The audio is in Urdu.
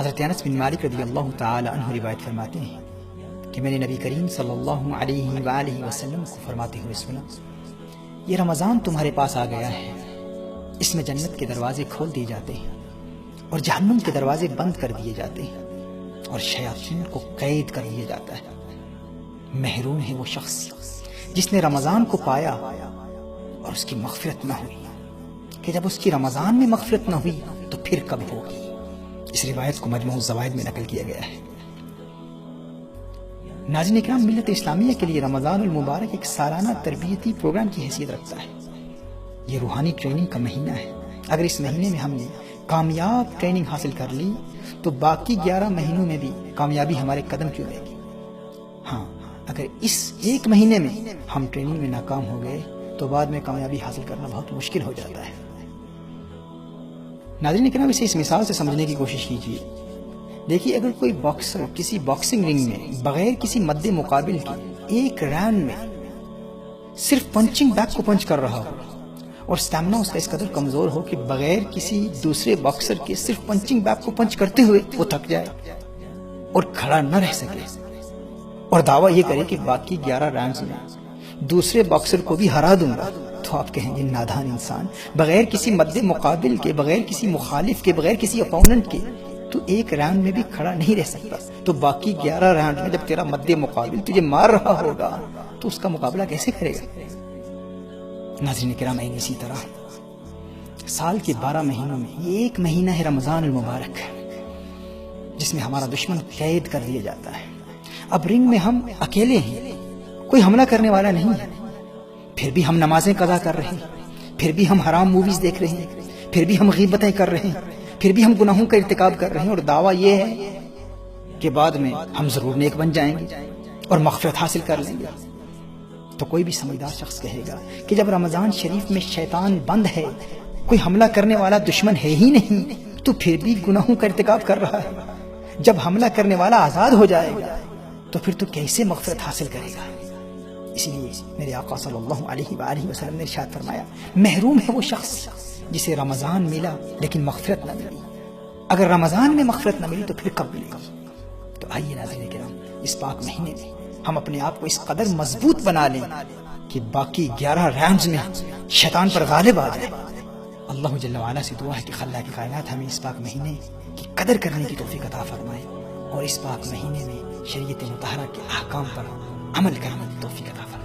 حضرت انس بن مالک رضی اللہ تعالی عنہ روایت فرماتے ہیں کہ میں نے نبی کریم صلی اللہ علیہ وآلہ وسلم کو فرماتے ہوئے سنا، یہ رمضان تمہارے پاس آ گیا ہے، اس میں جنت کے دروازے کھول دیے جاتے ہیں اور جہنم کے دروازے بند کر دیے جاتے ہیں اور شیاطین کو قید کر دیا جاتا ہے۔ محروم ہے وہ شخص جس نے رمضان کو پایا اور اس کی مغفرت نہ ہوئی، کہ جب اس کی رمضان میں مغفرت نہ ہوئی تو پھر کب ہوگی۔ اس روایت کو مجموع الزوائد میں نقل کیا گیا ہے۔ ناظرین اکرام، ملت اسلامیہ کے لیے رمضان المبارک ایک سالانہ تربیتی پروگرام کی حیثیت رکھتا ہے۔ یہ روحانی ٹریننگ کا مہینہ ہے۔ اگر اس مہینے میں ہم نے کامیاب ٹریننگ حاصل کر لی تو باقی 11 مہینوں میں بھی کامیابی ہمارے قدم کیوں رہے گی۔ ہاں، اگر اس ایک مہینے میں ہم ٹریننگ میں ناکام ہو گئے تو بعد میں کامیابی حاصل کرنا بہت مشکل ہو جاتا ہے۔ ناظرین اکرام، اسے اس مثال سے سمجھنے کی کوشش کیجیے۔ دیکھیے، اگر کوئی باکسر کسی باکسنگ رنگ میں بغیر کسی مد مقابل کے ایک راؤنڈ میں صرف پنچنگ بیگ کو پنچ کر رہا ہو اور اسٹیمنا اس کا اس قدر کمزور ہو کہ بغیر کسی دوسرے باکسر کے صرف پنچنگ بیگ کو پنچ کرتے ہوئے وہ تھک جائے اور کھڑا نہ رہ سکے اور دعویٰ یہ کرے کہ باقی 11 راؤنڈز میں دوسرے باکسر کو بھی ہرا دوں گا، تو آپ کہیں گے نادان انسان، بغیر کسی مد مقابل کے، بغیر کسی مخالف کے، بغیر کسی اپوننٹ کے تو ایک راؤنڈ میں بھی کھڑا نہیں رہ سکتا، تو باقی 11 راؤنڈ میں جب تیرا مد مقابل تجھے مار رہا ہوگا تو اس کا مقابلہ کیسے کرے گا۔ ناظرین کرام، اسی طرح سال کے 12 مہینوں میں یہ ایک مہینہ ہے رمضان المبارک، جس میں ہمارا دشمن قید کر دیا جاتا ہے۔ اب رنگ میں ہم اکیلے ہیں، کوئی حملہ کرنے والا نہیں ہے، پھر بھی ہم نمازیں قضا کر رہے ہیں، پھر بھی ہم حرام موویز دیکھ رہے ہیں، پھر بھی ہم غیبتیں کر رہے ہیں، پھر بھی ہم گناہوں کا ارتکاب کر رہے ہیں، اور دعویٰ یہ ہے کہ بعد میں ہم ضرور نیک بن جائیں گے اور مغفرت حاصل کر لیں گے۔ تو کوئی بھی سمجھدار شخص کہے گا کہ جب رمضان شریف میں شیطان بند ہے، کوئی حملہ کرنے والا دشمن ہے ہی نہیں، تو پھر بھی گناہوں کا ارتکاب کر رہا ہے۔ جب حملہ کرنے والا آزاد ہو جائے گا تو پھر تو کیسے مغفرت حاصل کرے گا۔ اس لیے میرے آقا صلی اللہ علیہ وآلہ وسلم نے ارشاد فرمایا، محروم ہے وہ شخص جسے رمضان ملا لیکن مغفرت نہ ملی۔ اگر رمضان میں مغفرت نہ ملی تو پھر کب ملے گا؟ تو آئیے ناظرین کرام، اس پاک مہینے میں ہم اپنے آپ کو اس قدر مضبوط بنا لیں کہ باقی 11 راؤنڈز میں شیطان پر غالب آ جائے۔ اللہ جل وعلا سے دعا ہے کہ خلاق کائنات ہمیں اس پاک مہینے کی قدر کرنے کی توفیق عطا فرمائے اور اس پاک مہینے میں شریعت مطہرہ کے احکام پر عمل کرنے کی توفیق عطا فرمائے۔